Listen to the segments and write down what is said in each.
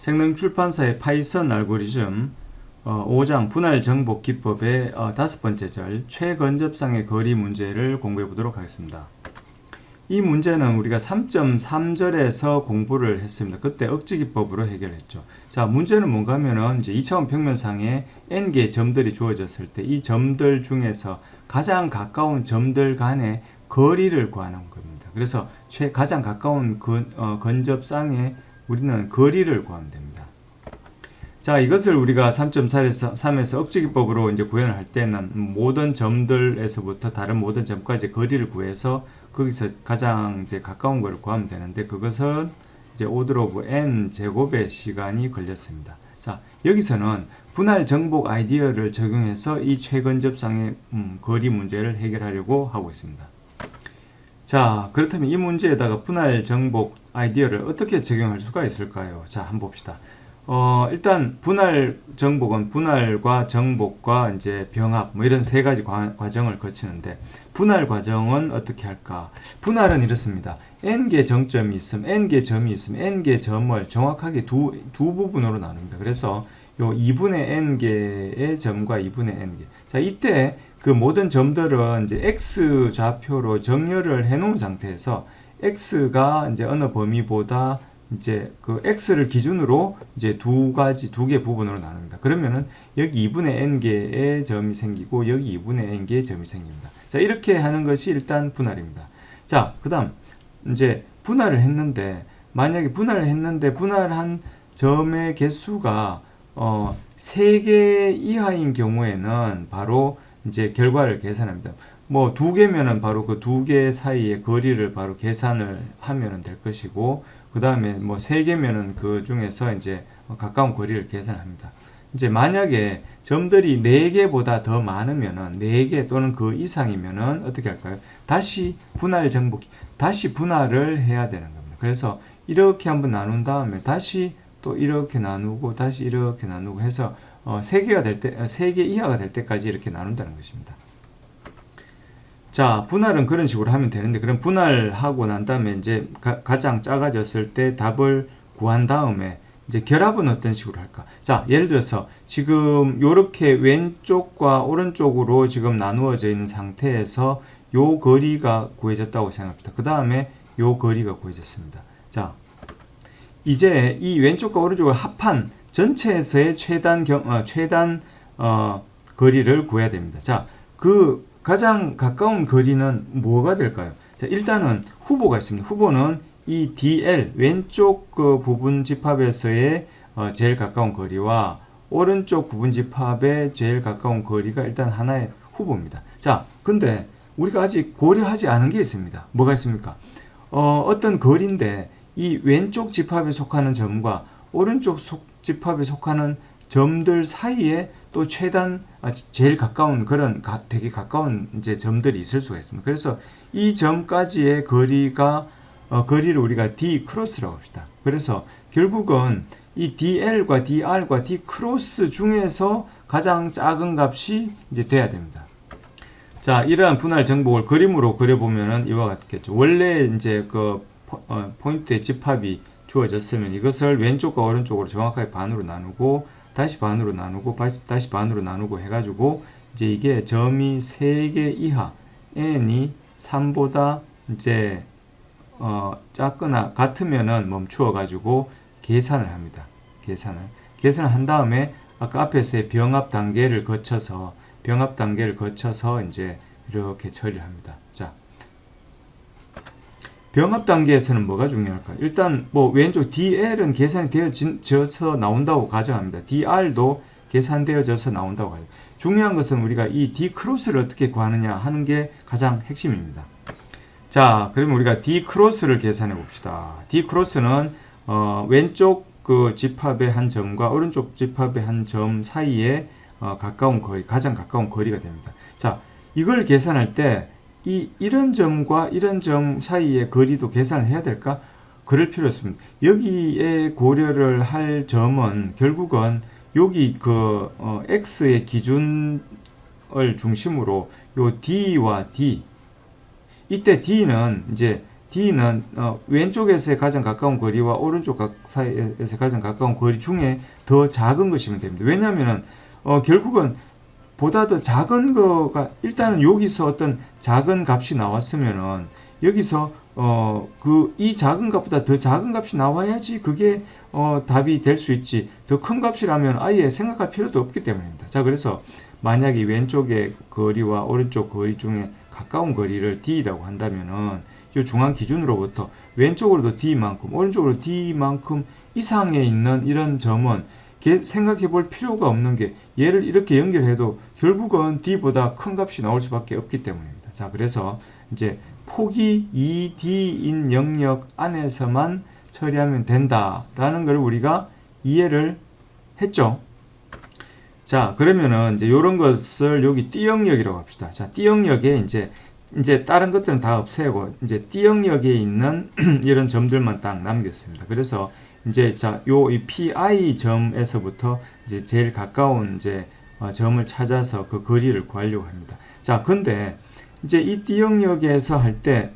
생명출판사의 파이썬 알고리즘 5장 분할 정복 기법의 5번째 절 최근접상의 거리 문제를 공부해 보도록 하겠습니다. 이 문제는 우리가 3.3절에서 공부를 했습니다. 그때 억지기법으로 해결했죠. 자, 문제는 뭔가 하면은 이제 2차원 평면상에 n개의 점들이 주어졌을 때 이 점들 중에서 가장 가까운 점들 간의 거리를 구하는 겁니다. 그래서 가장 가까운 근접상에 우리는 거리를 구하면 됩니다. 자, 이것을 우리가 3.3에서 억지기법으로 이제 구현을 할 때는 모든 점들에서부터 다른 모든 점까지 거리를 구해서 거기서 가장 이제 가까운 걸 구하면 되는데 그것은 이제 오더 오브 n 제곱의 시간이 걸렸습니다. 자, 여기서는 분할 정복 아이디어를 적용해서 이 최근접상의 거리 문제를 해결하려고 하고 있습니다. 자, 그렇다면 이 문제에다가 분할 정복 아이디어를 어떻게 적용할 수가 있을까요? 자, 한번 봅시다. 일단 분할 정복은 분할과 정복과 이제 병합 뭐 이런 세 가지 과정을 거치는데 분할 과정은 어떻게 할까? 분할은 이렇습니다. n개 정점이 있으면 n개 점이 있으면 n개 점을 정확하게 두 부분으로 나눕니다. 그래서 요 2분의 n개의 점과 2분의 n개. 자, 이때 그 모든 점들은 이제 x 좌표로 정렬을 해 놓은 상태에서 x가 이제 어느 범위보다 이제 그 x를 기준으로 이제 두 개 부분으로 나눕니다. 그러면은 여기 2분의 n개의 점이 생기고 여기 2분의 n개의 점이 생깁니다. 자, 이렇게 하는 것이 일단 분할입니다. 자, 그다음 이제 분할을 했는데 만약에 분할한 점의 개수가 3개 이하인 경우에는 바로 이제 결과를 계산합니다. 뭐 2개면은 바로 그 2개 사이의 거리를 바로 계산을 하면은 될 것이고 그 다음에 뭐 3개면은 그 중에서 이제 가까운 거리를 계산합니다. 이제 만약에 점들이 4개보다 더 많으면은 4개 또는 그 이상이면은 어떻게 할까요? 다시 다시 분할을 해야 되는 겁니다. 그래서 이렇게 한번 나눈 다음에 다시 또 이렇게 나누고 다시 이렇게 나누고 해서 3개 이하가 될 때까지 이렇게 나눈다는 것입니다. 자, 분할은 그런 식으로 하면 되는데 그럼 분할하고 난 다음에 이제 가장 작아졌을 때 답을 구한 다음에 이제 결합은 어떤 식으로 할까? 자, 예를 들어서 지금 요렇게 왼쪽과 오른쪽으로 지금 나누어져 있는 상태에서 요 거리가 구해졌다고 생각합시다. 그 다음에 요 거리가 구해졌습니다. 자, 이제 이 왼쪽과 오른쪽을 합한 전체에서의 최단 거리를 구해야 됩니다. 자, 그 가장 가까운 거리는 뭐가 될까요? 자, 일단은 후보가 있습니다. 후보는 이 DL 왼쪽 그 부분 집합에서의 제일 가까운 거리와 오른쪽 부분 집합의 제일 가까운 거리가 일단 하나의 후보입니다. 자, 근데 우리가 아직 고려하지 않은 게 있습니다. 뭐가 있습니까? 어떤 거리인데 이 왼쪽 집합에 속하는 점과 오른쪽 집합에 속하는 점들 사이에 또 제일 가까운 그런 되게 가까운 이제 점들이 있을 수가 있습니다. 그래서 이 점까지의 거리를 우리가 D 크로스라고 합시다. 그래서 결국은 이 DL과 DR과 D 크로스 중에서 가장 작은 값이 이제 돼야 됩니다. 자, 이러한 분할 정복을 그림으로 그려보면은 이와 같겠죠. 원래 이제 그 포인트의 집합이 주어졌으면 이것을 왼쪽과 오른쪽으로 정확하게 반으로 나누고 다시 반으로 나누고 다시 반으로 나누고 해가지고 이제 이게 점이 3개 이하 n이 3보다 이제 작거나 같으면은 멈추어 가지고 계산을 합니다. 계산을 한 다음에 아까 앞에서의 병합 단계를 거쳐서 이제 이렇게 처리를 합니다. 자, 병합 단계에서는 뭐가 중요할까요? 일단 뭐 왼쪽 DL은 계산이 되어져서 나온다고 가정합니다. DR도 계산되어져서 나온다고 가정. 중요한 것은 우리가 이 D 크로스를 어떻게 구하느냐 하는 게 가장 핵심입니다. 자, 그러면 우리가 D 크로스를 계산해 봅시다. D 크로스는 왼쪽 그 집합의 한 점과 오른쪽 집합의 한 점 사이에 가장 가까운 거리가 됩니다. 자, 이걸 계산할 때 이런 점과 이런 점 사이의 거리도 계산을 해야 될까? 그럴 필요 없습니다. 여기에 고려를 할 점은 결국은 여기 그 x의 기준을 중심으로 요 d와 d 이때 d는 이제 D는 왼쪽에서의 가장 가까운 거리와 오른쪽 사이에서 가장 가까운 거리 중에 더 작은 것이면 됩니다. 왜냐하면 결국은 보다 더 작은 거가 일단은 여기서 어떤 작은 값이 나왔으면은 여기서 이 작은 값보다 더 작은 값이 나와야지 그게 답이 될 수 있지. 더 큰 값이라면 아예 생각할 필요도 없기 때문입니다. 자, 그래서 만약에 왼쪽의 거리와 오른쪽 거리 중에 가까운 거리를 D라고 한다면은 이 중앙 기준으로부터 왼쪽으로도 D만큼, 오른쪽으로 D만큼 이상에 있는 이런 점은 생각해 볼 필요가 없는 게 얘를 이렇게 연결해도 결국은 D보다 큰 값이 나올 수밖에 없기 때문입니다. 자, 그래서 이제 폭이 2D인 영역 안에서만 처리하면 된다라는 걸 우리가 이해를 했죠. 자, 그러면은 이제 이런 것을 여기 D 영역이라고 합시다. 자, D 영역에 이제 다른 것들은 다 없애고 이제 D 영역에 있는 이런 점들만 딱 남겼습니다. 그래서 이제 이 PI 점에서부터 이제 제일 가까운 이제 점을 찾아서 그 거리를 구하려고 합니다. 자, 근데 이제 이 D 영역에서 할 때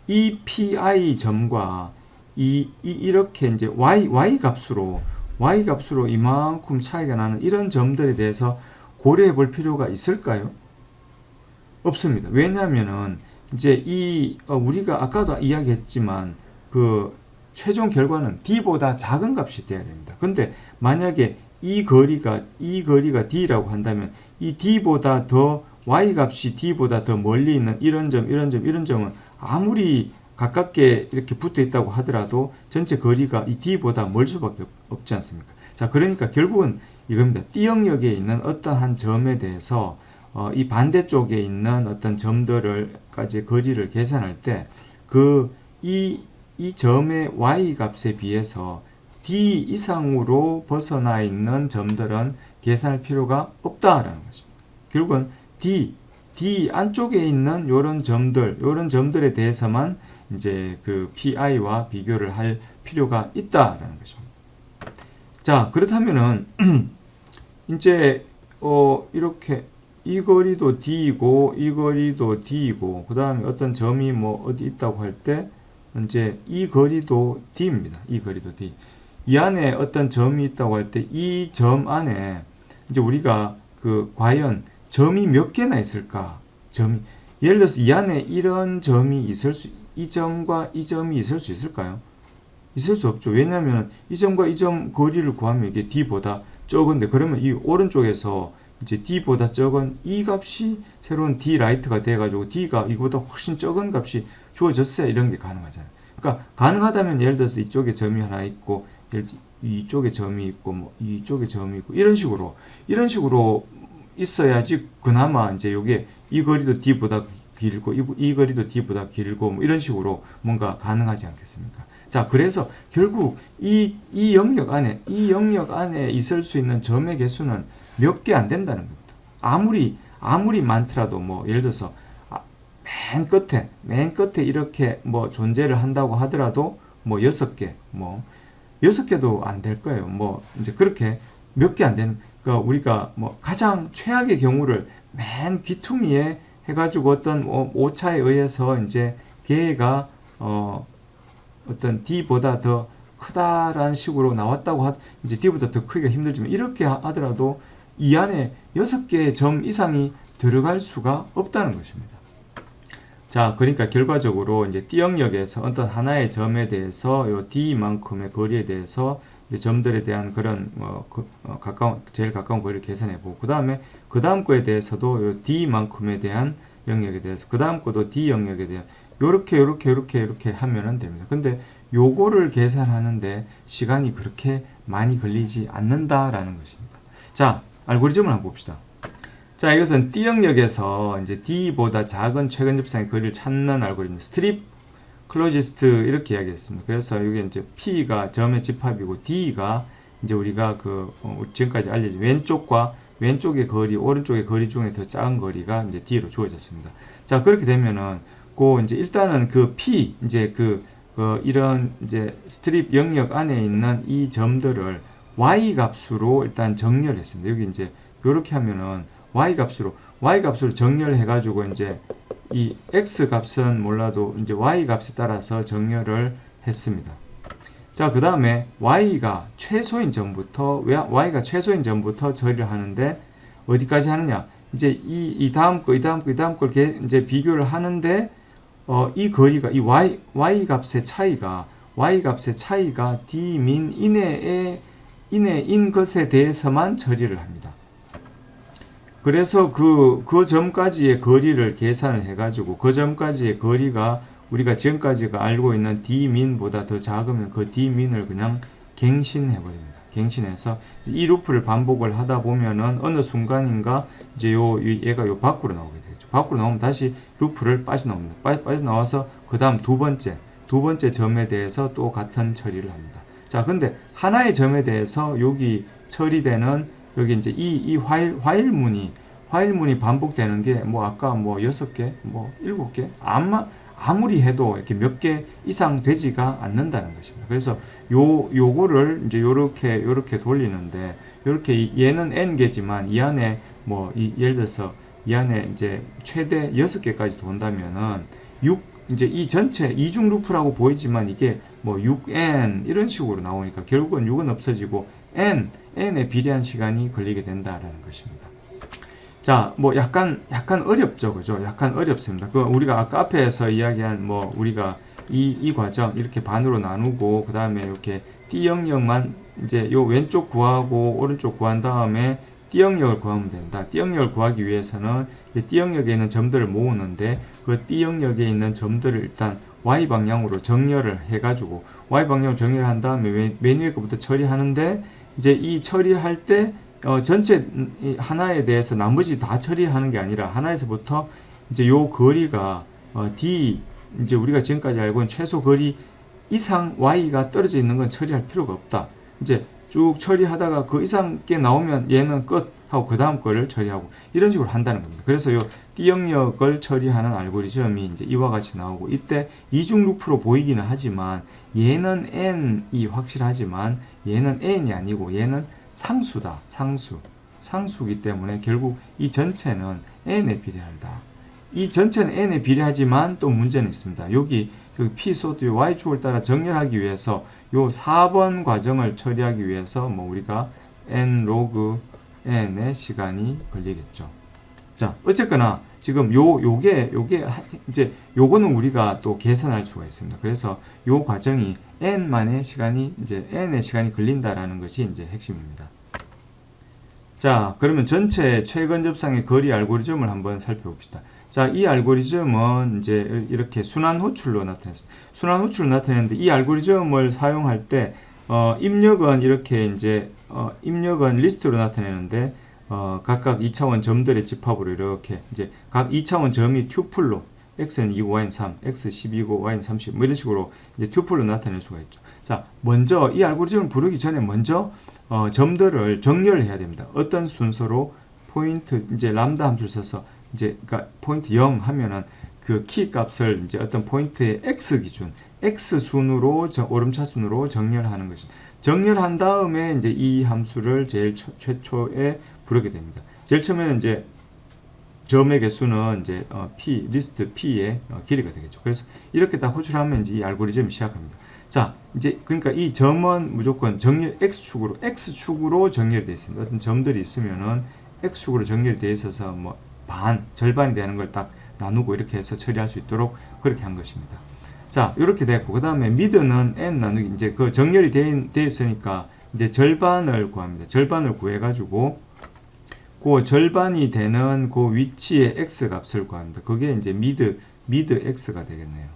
이 PI 점과 이렇게 이제 y 값으로 이만큼 차이가 나는 이런 점들에 대해서 고려해 볼 필요가 있을까요? 없습니다. 왜냐하면은 이제 우리가 아까도 이야기했지만 그 최종 결과는 D보다 작은 값이 돼야 됩니다. 근데 만약에 이 거리가 D라고 한다면 이 D보다 더 Y 값이 D보다 더 멀리 있는 이런 점은 아무리 가깝게 이렇게 붙어 있다고 하더라도 전체 거리가 이 D보다 멀 수밖에 없지 않습니까? 자, 그러니까 결국은 이겁니다. D 영역에 있는 어떠한 점에 대해서 이 반대쪽에 있는 어떤 점들을까지 거리를 계산할 때 이 점의 y 값에 비해서 D 이상으로 벗어나 있는 점들은 계산할 필요가 없다라는 것입니다. 결국은 D 안쪽에 있는 요런 점들에 대해서만 이제 그 PI와 비교를 할 필요가 있다라는 것입니다. 자, 그렇다면은 이제 이렇게 이 거리도 D이고 이 거리도 D이고 그 다음에 어떤 점이 뭐 어디 있다고 할 때 이제 이 거리도 D입니다. 이 거리도 D. 이 안에 어떤 점이 있다고 할 때 이 점 안에 이제 우리가 과연 점이 몇 개나 있을까? 예를 들어서 이 안에 이런 점이 이 점과 이 점이 있을 수 있을까요? 있을 수 없죠. 왜냐하면 이 점과 이 점 거리를 구하면 이게 D보다 적은데 그러면 이 오른쪽에서 이제 D보다 적은 이 값이 새로운 D 라이트가 돼가지고 D가 이거보다 훨씬 적은 값이 주어졌어야 이런 게 가능하잖아요. 그러니까 가능하다면 예를 들어서 이쪽에 점이 하나 있고 이쪽에 점이 있고 뭐 이쪽에 점이 있고 이런 식으로 있어야지 그나마 이제 요게 이 거리도 D보다 길고 이 거리도 D보다 길고 뭐 이런 식으로 뭔가 가능하지 않겠습니까? 자, 그래서 결국 이 영역 안에 있을 수 있는 점의 개수는 몇 개 안 된다는 겁니다. 아무리 많더라도 뭐 예를 들어서 맨 끝에 이렇게 뭐 존재를 한다고 하더라도 뭐 6개, 뭐 6개도 안 될 거예요. 뭐 이제 그렇게 몇 개 안 되는, 그러니까 우리가 뭐 가장 최악의 경우를 맨 귀퉁이에 해가지고 어떤 오차에 의해서 이제 걔가 어떤 D보다 더 크다라는 식으로 나왔다고 이제 D보다 더 크기가 힘들지만 이렇게 하더라도 이 안에 6개의 점 이상이 들어갈 수가 없다는 것입니다. 자, 그러니까 결과적으로 이제 D 영역에서 어떤 하나의 점에 대해서 요 D만큼의 거리에 대해서 이제 점들에 대한 그런 제일 가까운 거리를 계산해 보고 그 다음 거에 대해서도 요 D만큼에 대한 영역에 대해서 그 다음 거도 D 영역에 대한 요렇게 하면은 됩니다. 근데 요거를 계산하는데 시간이 그렇게 많이 걸리지 않는다라는 것입니다. 자, 알고리즘을 한번 봅시다. 자, 이것은 D 영역에서 이제 D보다 작은 최근접상의 거리를 찾는 알고리즘, 스트립 클로지스트 이렇게 이야기했습니다. 그래서 이게 이제 P가 점의 집합이고 D가 이제 우리가 지금까지 알려진 왼쪽의 거리, 오른쪽의 거리 중에 더 작은 거리가 이제 D로 주어졌습니다. 자, 그렇게 되면은 이제 일단은 P 이제 이런 이제 스트립 영역 안에 있는 이 점들을 Y 값으로 일단 정렬했습니다. 여기 이제 이렇게 하면은 Y 값으로 정렬해 가지고 이제 이 x 값은 몰라도 이제 y 값에 따라서 정렬을 했습니다. 자, 그 다음에 y가 최소인 전부터 처리를 하는데 어디까지 하느냐? 이제 이 다음 거 이제 비교를 하는데 이 거리가 이 y 값의 차이가 d 민 이내인 것에 대해서만 처리를 합니다. 그래서 그 점까지의 거리를 계산을 해가지고 그 점까지의 거리가 우리가 지금까지가 알고 있는 d민보다 더 작으면 그 d민을 그냥 갱신해버립니다. 갱신해서 이 루프를 반복을 하다 보면은 어느 순간인가 이제 얘가 밖으로 나오게 되죠. 밖으로 나오면 다시 루프를 빠져나옵니다. 빠져나와서 그 다음 두 번째 점에 대해서 또 같은 처리를 합니다. 자, 근데 하나의 점에 대해서 여기 처리되는 여기 이제 이 화일문이 반복되는 게 뭐 아까 뭐 6개, 뭐 7개 아무리 해도 이렇게 몇 개 이상 되지가 않는다는 것입니다. 그래서 요거를 이제 요렇게 돌리는데 요렇게 얘는 n개지만 이 안에 뭐 예를 들어서 이 안에 이제 최대 6개까지 돈다면은 이제 이 전체 이중 루프라고 보이지만 이게 뭐 6n 이런 식으로 나오니까 결국은 6은 없어지고 n에 비례한 시간이 걸리게 된다라는 것입니다. 자, 뭐 약간 어렵죠, 그죠? 약간 어렵습니다. 우리가 아까 앞에서 이야기한 뭐 우리가 이 과정 이렇게 반으로 나누고 그 다음에 이렇게 D 영역만 이제 요 왼쪽 구하고 오른쪽 구한 다음에 D 영역을 구하면 된다. D 영역을 구하기 위해서는 D 영역에 있는 점들을 모으는데 그 D 영역에 있는 점들을 일단 Y 방향으로 정렬을 해가지고 Y 방향으로 정렬한 다음에 맨 위에 거부터 처리하는데 이제 이 처리할 때 전체 하나에 대해서 나머지 다 처리하는 게 아니라 하나에서부터 이제 요 거리가 D 이제 우리가 지금까지 알고 있는 최소 거리 이상 Y가 떨어져 있는 건 처리할 필요가 없다. 이제 쭉 처리하다가 그 이상 게 나오면 얘는 끝 하고 그 다음 거를 처리하고 이런 식으로 한다는 겁니다. 그래서 요 D 영역을 처리하는 알고리즘이 이제 이와 같이 나오고 이때 이중 루프로 보이기는 하지만 얘는 n이 확실하지만 얘는 n이 아니고 얘는 상수다. 상수이기 때문에 결국 이 전체는 n에 비례한다. 이 전체는 n에 비례하지만 또 문제는 있습니다. 여기 p 소드 y축을 따라 정렬하기 위해서 요 4번 과정을 처리하기 위해서 뭐 우리가 n 로그 n의 시간이 걸리겠죠. 자, 어쨌거나 지금 요게 이제 요거는 우리가 또 계산할 수가 있습니다. 그래서 요 과정이 n의 시간이 걸린다라는 것이 이제 핵심입니다. 자, 그러면 전체 최근접상의 거리 알고리즘을 한번 살펴봅시다. 자, 이 알고리즘은 이제 이렇게 순환 호출로 나타냈습니다. 순환 호출로 나타냈는데 이 알고리즘을 사용할 때 입력은 이렇게 이제 입력은 리스트로 나타내는데 각각 2차원 점들의 집합으로 이렇게 이제 각 2차원 점이 튜플로 x는 2고 y는 3, x 12고 y는 30 뭐 이런 식으로 이제 튜플로 나타낼 수가 있죠. 자, 먼저 이 알고리즘을 부르기 전에 먼저 점들을 정렬을 해야 됩니다. 어떤 순서로 포인트 이제 람다 함수를 써서 이제 그러니까 포인트 0 하면은 그 키 값을 이제 어떤 포인트의 x 기준 x 순으로 오름차순으로 정렬하는 것입니다. 정렬한 다음에 이제 이 함수를 제일 최초에 부르게 됩니다. 제일 처음에는 이제 점의 개수는 이제 p 리스트 p의 길이가 되겠죠. 그래서 이렇게 딱 호출하면 이제 이 알고리즘이 시작합니다. 자, 이제 그러니까 이 점은 무조건 정렬 x축으로 정렬되어 있습니다. 어떤 점들이 있으면은 x축으로 정렬되어 있어서 뭐 절반이 되는 걸 딱 나누고 이렇게 해서 처리할 수 있도록 그렇게 한 것입니다. 자, 이렇게 됐고 그 다음에 미드는 n 나누기 이제 그 정렬이 되어 있으니까 이제 절반을 구합니다. 절반을 구해가지고 그 절반이 되는 그 위치의 x 값을 구합니다. 그게 이제 미드 x가 되겠네요.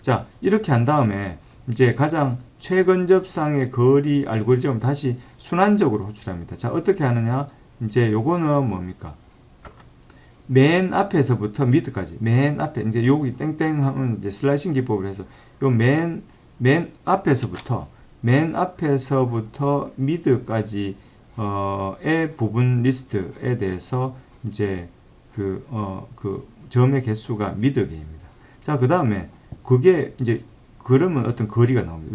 자, 이렇게 한 다음에 이제 가장 최근접상의 거리 알고리즘을 다시 순환적으로 호출합니다. 자, 어떻게 하느냐? 이제 요거는 뭡니까? 맨 앞에서부터 미드까지. 맨 앞에 이제 여기 땡땡 하면 이제 슬라이싱 기법을 해서 요 맨 앞에서부터 미드까지 의 부분 리스트에 대해서 이제 그 점의 개수가 미드 개입니다. 자, 그 다음에 그게 이제 그러면 어떤 거리가 나옵니다.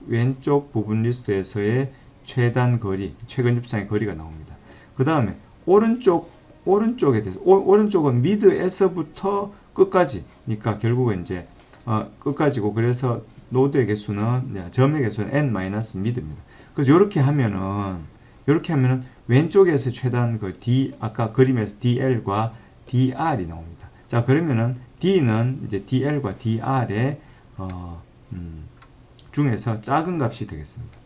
왼쪽 부분 리스트에서의 최단 거리, 최근접상의 거리가 나옵니다. 그 다음에 오른쪽에 대해서 오른쪽은 미드에서부터 끝까지니까 결국은 이제 끝까지고, 그래서 노드의 개수는 점의 개수는 n-mid입니다. 그래서 이렇게 하면은 왼쪽에서 최단 그 D, 아까 그림에서 DL과 DR이 나옵니다. 자, 그러면은 D는 이제 DL과 DR의 중에서 작은 값이 되겠습니다.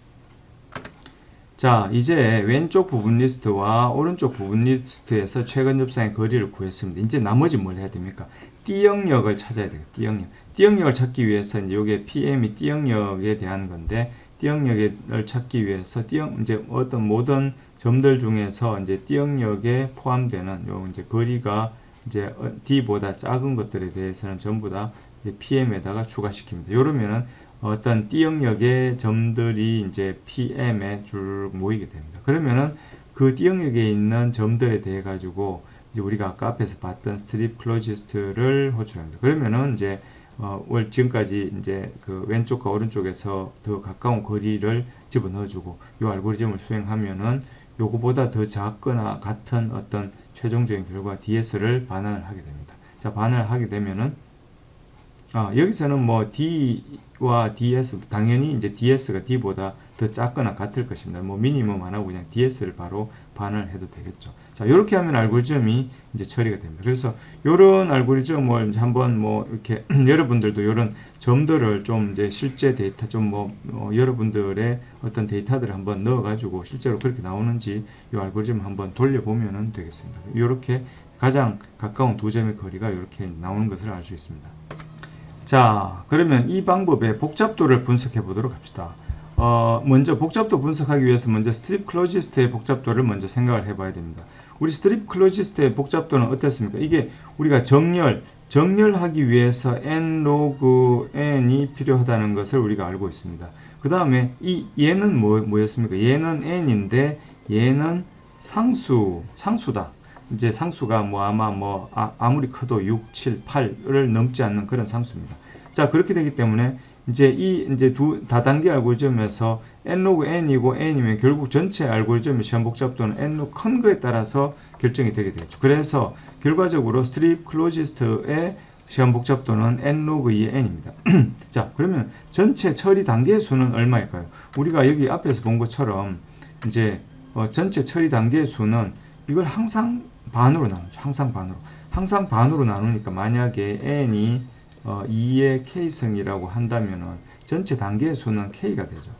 자, 이제 왼쪽 부분 리스트와 오른쪽 부분 리스트에서 최근접상의 거리를 구했습니다. 이제 나머지 뭘 해야 됩니까? D 영역을 찾아야 돼요. D 영역. D 영역을 찾기 위해서 이제 이게 PM이 D 영역에 대한 건데, D 영역을 찾기 위해서 이제 어떤 모든 점들 중에서 이제 D 영역에 포함되는 요 이제 거리가 이제 D보다 작은 것들에 대해서는 전부 다 PM에다가 추가시킵니다. 이러면은 어떤 D 영역의 점들이 이제 PM에 쭉 모이게 됩니다. 그러면은 그 D 영역에 있는 점들에 대해 가지고 이제 우리가 아까 앞에서 봤던 스트립 클로지스트를 호출합니다. 그러면은 이제 지금까지 이제 그 왼쪽과 오른쪽에서 더 가까운 거리를 집어넣어주고 이 알고리즘을 수행하면은 요거보다 더 작거나 같은 어떤 최종적인 결과 DS를 반환을 하게 됩니다. 자, 반환을 하게 되면은 여기서는 뭐 D와 DS, 당연히 이제 DS가 D보다 더 작거나 같을 것입니다. 뭐 미니멈 안 하고 그냥 DS를 바로 반환을 해도 되겠죠. 자, 이렇게 하면 알고리즘이 이제 처리가 됩니다. 그래서 이런 알고리즘을 한번 뭐 이렇게 여러분들도 이런 점들을 좀 이제 실제 데이터 좀 여러분들의 어떤 데이터들을 한번 넣어가지고 실제로 그렇게 나오는지 이 알고리즘 한번 돌려보면 되겠습니다. 이렇게 가장 가까운 두 점의 거리가 이렇게 나오는 것을 알 수 있습니다. 자, 그러면 이 방법의 복잡도를 분석해 보도록 합시다. 먼저 복잡도 분석하기 위해서 먼저 스트립 클로지스트의 복잡도를 먼저 생각을 해봐야 됩니다. 우리 스트립 클로지스트의 복잡도는 어땠습니까? 이게 우리가 정렬하기 위해서 n 로그 n이 필요하다는 것을 우리가 알고 있습니다. 그 다음에 얘는 뭐였습니까? 얘는 n인데 얘는 상수다. 이제 상수가 아무리 커도 6, 7, 8을 넘지 않는 그런 상수입니다. 자, 그렇게 되기 때문에 이제 두 다단계 알고리즘에서 n 로그 n이고 n이면 결국 전체 알고리즘의 시한 복잡도는 n로 큰 거에 따라서 결정이 되게 되겠죠. 그래서 결과적으로 스트립 클로지스트의 시한 복잡도는 n 로그 2의 n입니다. 자, 그러면 전체 처리 단계의 수는 얼마일까요? 우리가 여기 앞에서 본 것처럼 이제 전체 처리 단계의 수는 이걸 항상 반으로 나누죠. 항상 반으로 나누니까 만약에 n이 2의 k승이라고 한다면은 전체 단계의 수는 k가 되죠.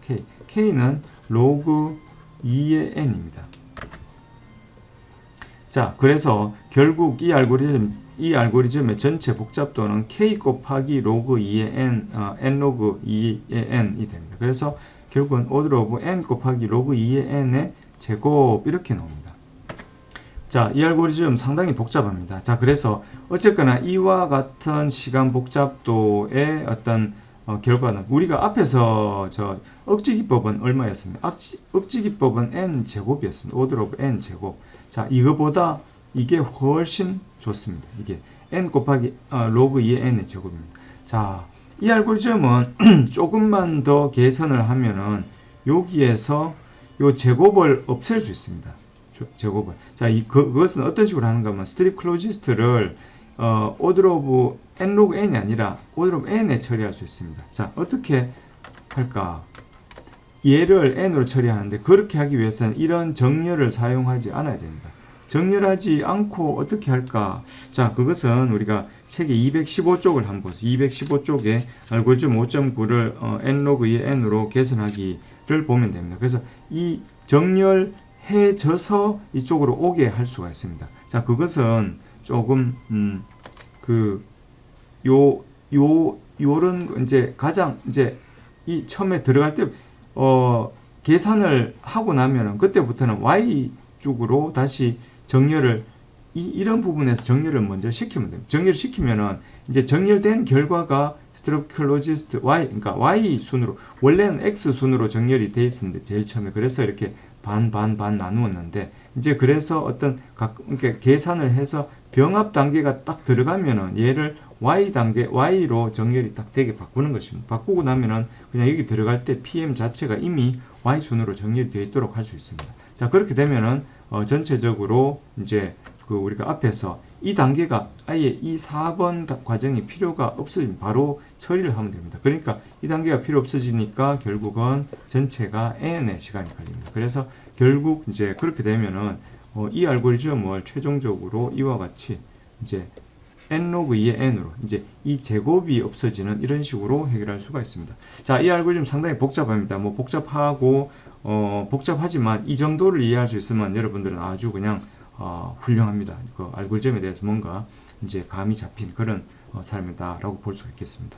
k는 로그 2의 n입니다. 자, 그래서 결국 이 알고리즘의 전체 복잡도는 k 곱하기 로그 2의 n 로그 2의 n이 됩니다. 그래서 결국은 order of n 곱하기 로그 2의 n의 제곱 이렇게 나옵니다. 자, 이 알고리즘 상당히 복잡합니다. 자, 그래서 어쨌거나 이와 같은 시간 복잡도의 어떤 결과는 우리가 앞에서 억지기법은 얼마였습니까? 억지기법은 n 제곱이었습니다. order of n 제곱. 자, 이거보다 이게 훨씬 좋습니다. 이게 n 곱하기 로그 2의 n의 제곱입니다. 자, 이 알고리즘은 조금만 더 개선을 하면은 여기에서 요 제곱을 없앨 수 있습니다. 제곱을. 자, 그것은 어떤 식으로 하는가 하면 스트립 클로지스트를 order of n log n이 아니라 order of n에 처리할 수 있습니다. 자, 어떻게 할까? 얘를 n으로 처리하는데 그렇게 하기 위해서는 이런 정렬을 사용하지 않아야 됩니다. 정렬하지 않고 어떻게 할까? 자, 그것은 우리가 책의 215쪽을 한번 보세요. 215쪽에 알고리즘 5.9를 n log 2의 n으로 개선하기를 보면 됩니다. 그래서 이 정렬해져서 이쪽으로 오게 할 수가 있습니다. 자, 그것은 조금 요런 이제 가장 이제 이 처음에 들어갈 때 계산을 하고 나면은 그때부터는 y 쪽으로 다시 정렬을 이런 부분에서 정렬을 먼저 시키면 됩니다. 정렬을 시키면은 이제 정렬된 결과가 스트립 클로지스트 y, 그러니까 y 순으로, 원래는 x 순으로 정렬이 돼 있었는데 제일 처음에 그래서 이렇게 반 나누었는데 이제 그래서 어떤 그러니까 계산을 해서 병합 단계가 딱 들어가면은 얘를 y 단계 y로 정렬이 딱 되게 바꾸는 것입니다. 바꾸고 나면은 그냥 여기 들어갈 때 PM 자체가 이미 y 순으로 정렬이 되어 있도록 할 수 있습니다. 자, 그렇게 되면은 전체적으로 이제 그 우리가 앞에서 이 단계가 아예 이 4번 과정이 필요가 없어지면 바로 처리를 하면 됩니다. 그러니까 이 단계가 필요 없어지니까 결국은 전체가 n의 시간이 걸립니다. 그래서 결국 이제 그렇게 되면은 이 알고리즘을 최종적으로 이와 같이 이제 n 로그 2의 n으로 이제 이 제곱이 없어지는 이런 식으로 해결할 수가 있습니다. 자, 이 알고리즘 상당히 복잡합니다. 뭐 복잡하고 복잡하지만 이 정도를 이해할 수 있으면 여러분들은 아주 그냥 훌륭합니다. 그 알고리즘에 대해서 뭔가 이제 감이 잡힌 그런 사람이다라고 볼 수 있겠습니다.